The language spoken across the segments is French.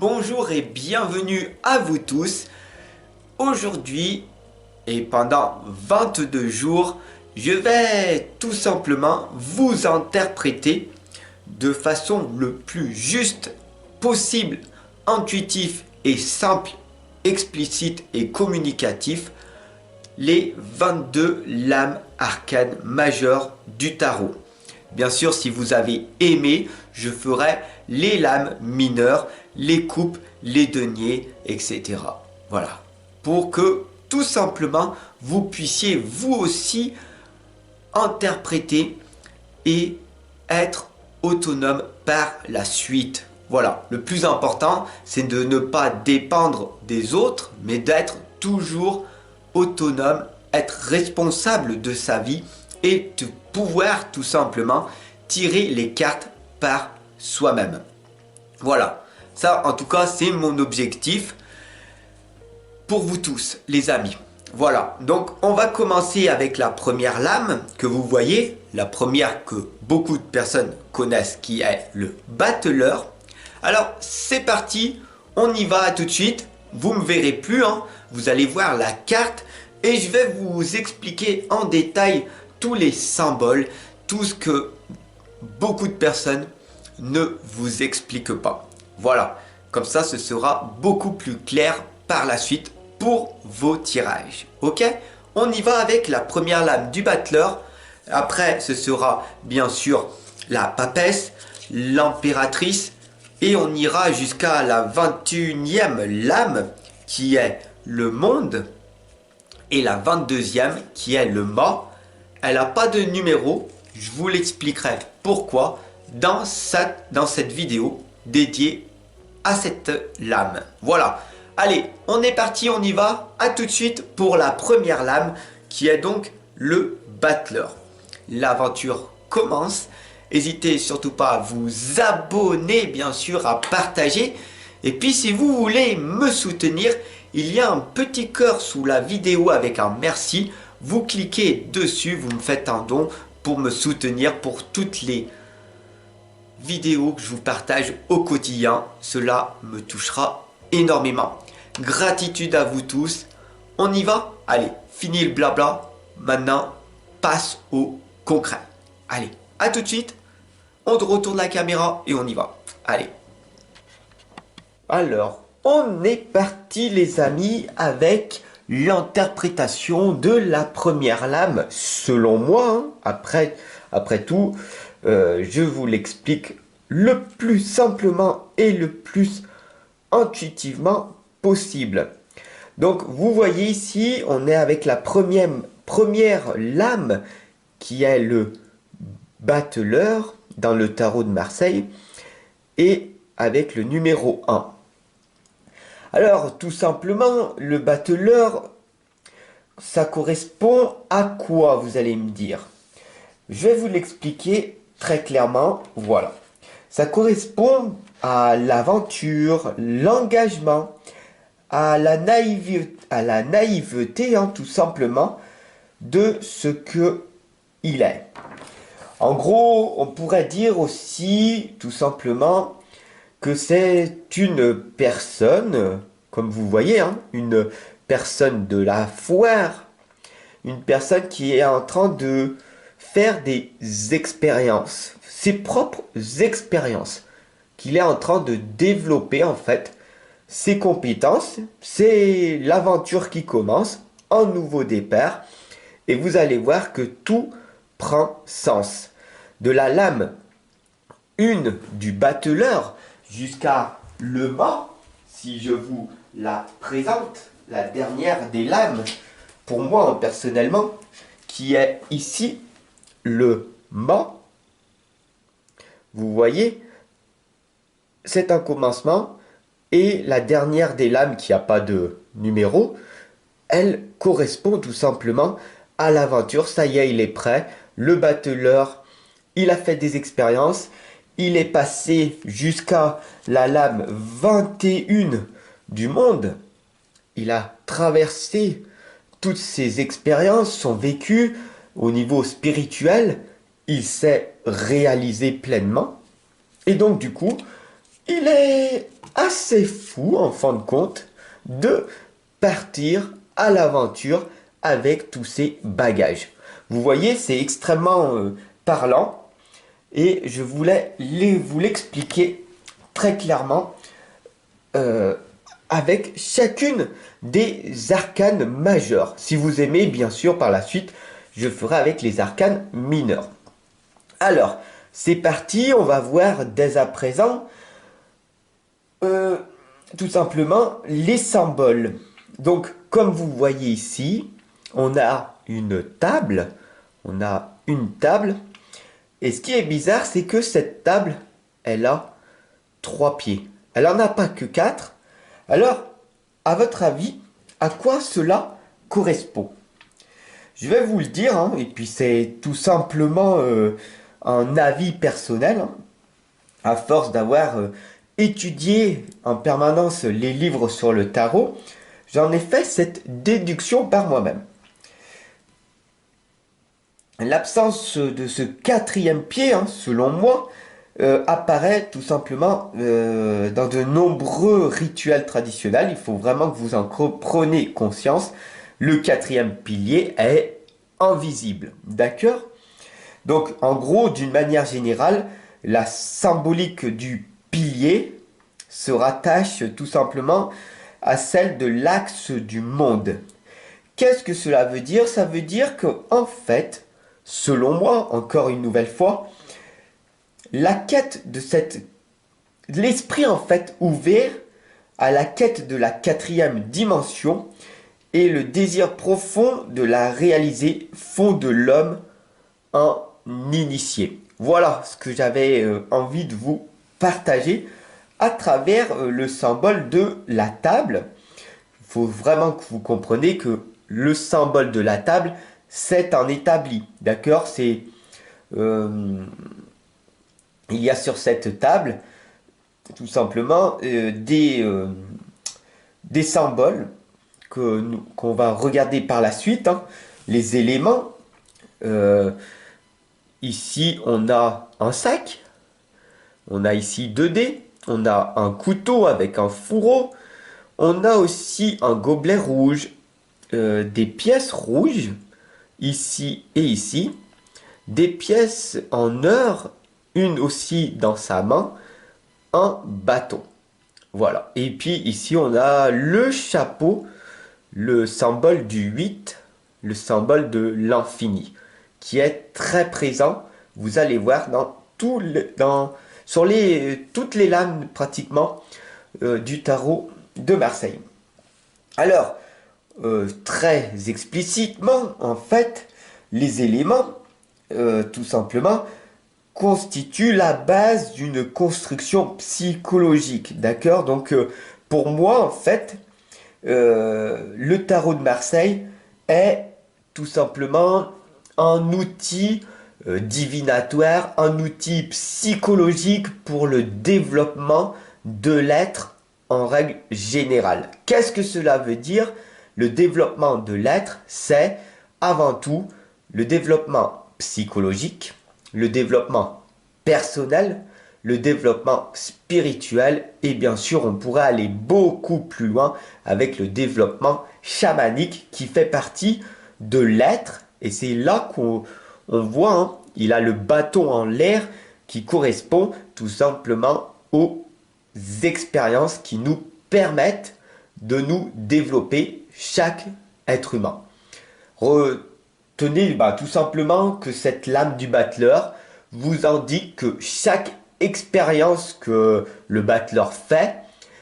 Bonjour et bienvenue à vous tous. Aujourd'hui et pendant 22 jours, je vais tout simplement vous interpréter de façon le plus juste possible, intuitif et simple, explicite et communicatif, les 22 lames arcanes majeures du tarot. Bien sûr, si vous avez aimé, je ferai les lames mineures, les coupes, les deniers, etc. Voilà. Pour que tout simplement vous puissiez vous aussi interpréter et être autonome par la suite. Voilà. Le plus important, c'est de ne pas dépendre des autres, mais d'être toujours autonome, être responsable de sa vie et de pouvoir tout simplement tirer les cartes par soi-même. Voilà, ça en tout cas c'est mon objectif pour vous tous les amis. Voilà, donc on va commencer avec la première lame que vous voyez, la première que beaucoup de personnes connaissent qui est le battleur. Alors c'est parti, on y va tout de suite, vous me verrez plus, hein. Vous allez voir la carte et je vais vous expliquer en détail tous les symboles, tout ce que beaucoup de personnes ne vous expliquent pas. Voilà, comme ça ce sera beaucoup plus clair par la suite pour vos tirages. Ok, on y va avec la première lame du battleur. Après ce sera bien sûr la papesse, l'impératrice et on ira jusqu'à la 21e lame qui est le monde et la 22e qui est le mât. Elle n'a pas de numéro, je vous l'expliquerai pourquoi dans cette vidéo dédiée à cette lame. Voilà, allez, on est parti, on y va. À tout de suite pour la première lame qui est donc le battleur. L'aventure commence. N'hésitez surtout pas à vous abonner, bien sûr, à partager. Et puis si vous voulez me soutenir, il y a un petit cœur sous la vidéo avec un merci. Vous cliquez dessus, vous me faites un don pour me soutenir pour toutes les vidéos que je vous partage au quotidien. Cela me touchera énormément. Gratitude à vous tous. On y va? Allez, fini le blabla. Maintenant, passe au concret. Allez, à tout de suite. On retourne la caméra et on y va. Allez. Alors, on est parti les amis avec l'interprétation de la première lame, selon moi, hein. Après tout, je vous l'explique le plus simplement et le plus intuitivement possible. Donc, vous voyez ici, on est avec la première lame qui est le battleur dans le tarot de Marseille et avec le numéro 1. Alors, tout simplement, le battleur, ça correspond à quoi, vous allez me dire? Je vais vous l'expliquer très clairement. Voilà. Ça correspond à l'aventure, l'engagement, à la naïveté, hein, tout simplement, de ce que il est. En gros, on pourrait dire aussi, tout simplement, que c'est une personne, comme vous voyez, hein, une personne de la foire, une personne qui est en train de faire des expériences, ses propres expériences, qu'il est en train de développer en fait, ses compétences, c'est l'aventure qui commence, un nouveau départ, et vous allez voir que tout prend sens. De la lame 1 du battleur, jusqu'à le mât, si je vous la présente, la dernière des lames, pour moi personnellement, qui est ici le mât. Vous voyez, c'est un commencement et la dernière des lames qui n'a pas de numéro, elle correspond tout simplement à l'aventure. Ça y est, il est prêt. Le battleur, il a fait des expériences. Il est passé jusqu'à la lame 21 du monde. Il a traversé toutes ses expériences, son vécu au niveau spirituel. Il s'est réalisé pleinement. Et donc du coup, il est assez fou, en fin de compte, de partir à l'aventure avec tous ces bagages. Vous voyez, c'est extrêmement parlant et je voulais vous l'expliquer très clairement euh, avec chacune des arcanes majeures. Si vous aimez, bien sûr, par la suite, je ferai avec les arcanes mineurs. Alors, c'est parti, on va voir dès à présent euh, tout simplement les symboles. Donc, comme vous voyez ici, on a une table. On a une table. Et ce qui est bizarre, c'est que cette table, elle a 3 pieds. Elle n'en a pas que 4. Alors, à votre avis, à quoi cela correspond? Je vais vous le dire, hein, et puis c'est tout simplement un avis personnel, hein, à force d'avoir étudié en permanence les livres sur le tarot, j'en ai fait cette déduction par moi-même. L'absence de ce quatrième pied, hein, selon moi, apparaît tout simplement dans de nombreux rituels traditionnels. Il faut vraiment que vous en preniez conscience. Le quatrième pilier est invisible. D'accord? Donc, en gros, d'une manière générale, la symbolique du pilier se rattache tout simplement à celle de l'axe du monde. Qu'est-ce que cela veut dire? Ça veut dire que, en fait, selon moi, encore une nouvelle fois, la quête de l'esprit en fait ouvert à la quête de la quatrième dimension et le désir profond de la réaliser font de l'homme un initié. Voilà ce que j'avais envie de vous partager à travers le symbole de la table. Il faut vraiment que vous compreniez que le symbole de la table, c'est un établi. D'accord? Euh, il y a sur cette table tout simplement des symboles qu'on va regarder par la suite, hein. Les éléments. Euh, Ici, on a un sac. On a ici 2 dés. On a un couteau avec un fourreau. On a aussi un gobelet rouge. Des pièces rouges. Ici et ici. Des pièces en or. Une aussi dans sa main. Un bâton. Voilà. Et puis ici, on a le chapeau. Le symbole du 8. Le symbole de l'infini. Qui est très présent. Vous allez voir sur toutes les lames pratiquement du tarot de Marseille. Alors, très explicitement, en fait, les éléments, tout simplement, constituent la base d'une construction psychologique. D'accord? Donc, pour moi, en fait, le tarot de Marseille est tout simplement un outil divinatoire, un outil psychologique pour le développement de l'être en règle générale. Qu'est-ce que cela veut dire? Le développement de l'être, c'est avant tout le développement psychologique, le développement personnel, le développement spirituel et bien sûr on pourrait aller beaucoup plus loin avec le développement chamanique qui fait partie de l'être et c'est là qu'on voit, hein, il a le bâton en l'air qui correspond tout simplement aux expériences qui nous permettent de nous développer chaque être humain. Retenez tout simplement que cette lame du battleur vous indique que chaque expérience que le battleur fait,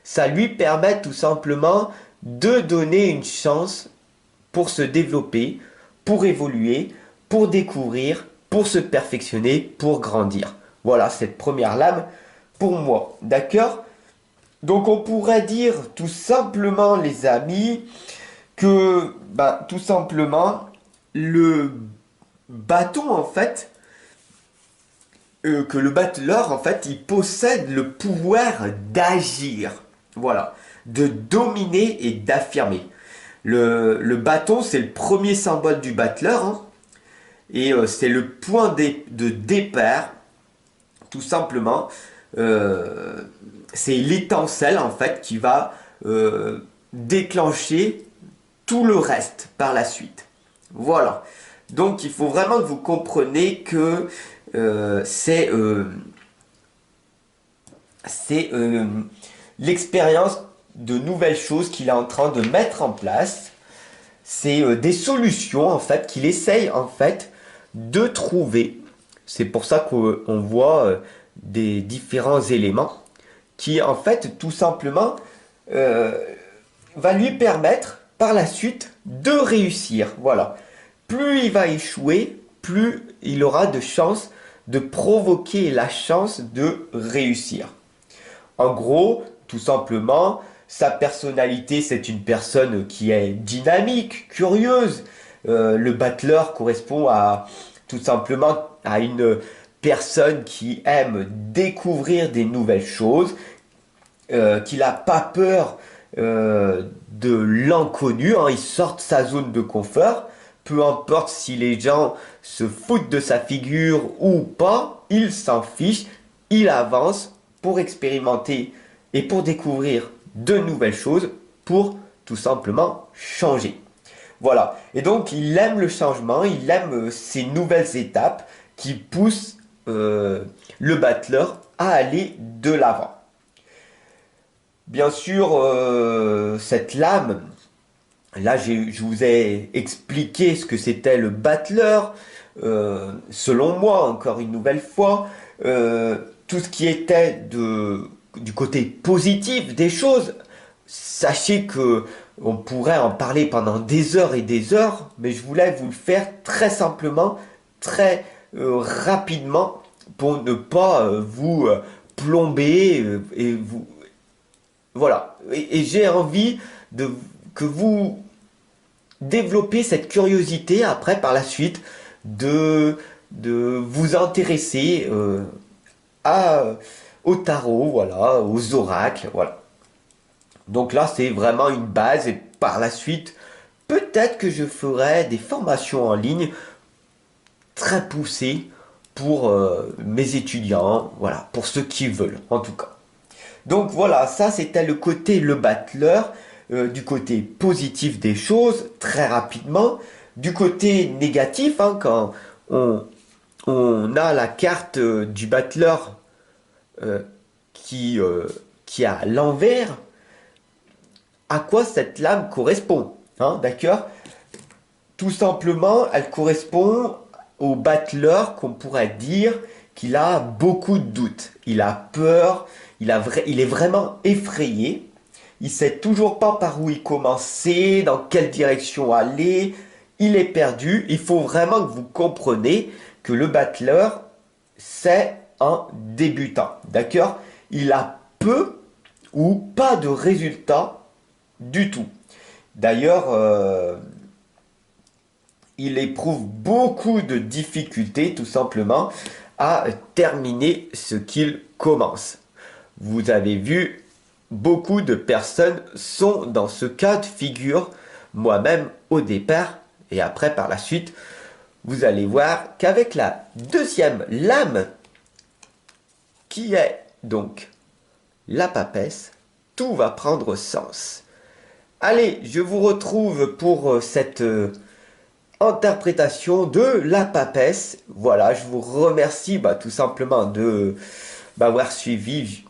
ça lui permet tout simplement de donner une chance pour se développer, pour évoluer, pour découvrir, pour se perfectionner, pour grandir. Voilà cette première lame pour moi. D'accord? Donc on pourrait dire tout simplement les amis que tout simplement le bâton en fait que le battleur en fait il possède le pouvoir d'agir. Voilà, de dominer et d'affirmer. Le bâton c'est le premier symbole du battleur, hein. Et c'est le point de départ, tout simplement, c'est l'étincelle en fait qui va déclencher tout le reste par la suite. Voilà. Donc il faut vraiment que vous compreniez que c'est l'expérience de nouvelles choses qu'il est en train de mettre en place. C'est des solutions en fait qu'il essaye en fait de trouver. C'est pour ça qu'on voit des différents éléments qui en fait tout simplement va lui permettre par la suite de réussir. Voilà. Plus il va échouer, plus il aura de chances de provoquer la chance de réussir. En gros, tout simplement, sa personnalité, c'est une personne qui est dynamique, curieuse. Le battleur correspond à tout simplement à une personne qui aime découvrir des nouvelles choses, qui n'a pas peur de l'inconnu, hein. Il sort de sa zone de confort. Peu importe si les gens se foutent de sa figure ou pas, il s'en fiche, il avance pour expérimenter et pour découvrir de nouvelles choses, pour tout simplement changer. Voilà. Et donc il aime le changement, il aime ces nouvelles étapes qui poussent le battleur à aller de l'avant. Bien sûr, cette lame, là je vous ai expliqué ce que c'était le battleur. Selon moi, encore une nouvelle fois, tout ce qui était du côté positif des choses, sachez que on pourrait en parler pendant des heures et des heures, mais je voulais vous le faire très simplement, très rapidement, pour ne pas vous plomber et vous... Voilà. Et j'ai envie que vous développez cette curiosité après, par la suite, de vous intéresser au tarot, voilà, aux oracles, voilà. Donc là, c'est vraiment une base et par la suite, peut-être que je ferai des formations en ligne très poussées pour mes étudiants, voilà, pour ceux qui veulent, en tout cas. Donc voilà, ça c'était le côté le battleur, du côté positif des choses, très rapidement. Du côté négatif, hein, quand on a la carte du battleur euh, qui est à l'envers, à quoi cette lame correspond, hein, d'accord? Tout simplement, elle correspond au battleur qu'on pourrait dire qu'il a beaucoup de doutes. Il a peur, il est vraiment effrayé. Il sait toujours pas par où il commencer, dans quelle direction aller. Il est perdu. Il faut vraiment que vous compreniez que le battleur, c'est un débutant. D'accord? Il a peu ou pas de résultats du tout. D'ailleurs, il éprouve beaucoup de difficultés tout simplement à terminer ce qu'il commence. Vous avez vu, beaucoup de personnes sont dans ce cas de figure, moi-même au départ, et après par la suite, vous allez voir qu'avec la deuxième lame, qui est donc la papesse, tout va prendre sens. Allez, je vous retrouve pour cette interprétation de la papesse. Voilà, je vous remercie tout simplement de m'avoir suivi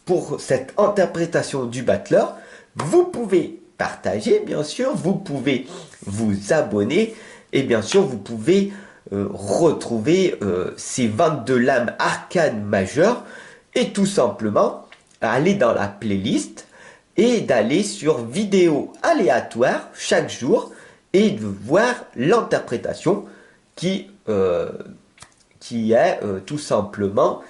pour cette interprétation du battleur. Vous pouvez partager, bien sûr, vous pouvez vous abonner et bien sûr, vous pouvez retrouver ces 22 lames arcanes majeures et tout simplement aller dans la playlist et d'aller sur vidéo aléatoire chaque jour et de voir l'interprétation qui est tout simplement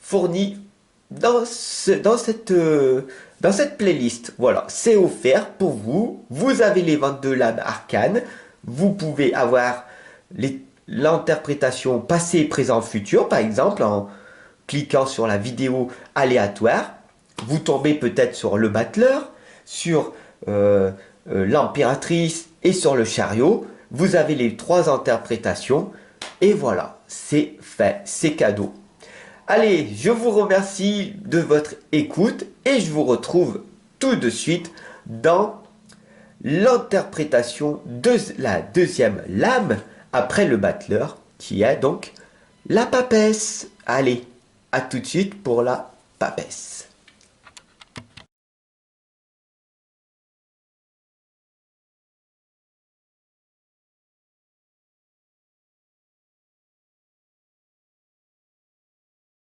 fournie dans cette playlist. Voilà, c'est offert pour vous. Vous avez les 22 lames arcanes. Vous pouvez avoir l'interprétation passé, présent, futur, par exemple, en cliquant sur la vidéo aléatoire. Vous tombez peut-être sur le battleur, sur l'impératrice et sur le chariot. Vous avez les 3 interprétations et voilà, c'est fait, c'est cadeau. Allez, je vous remercie de votre écoute et je vous retrouve tout de suite dans l'interprétation de la deuxième lame après le battleur qui est donc la papesse. Allez, à tout de suite pour la papesse.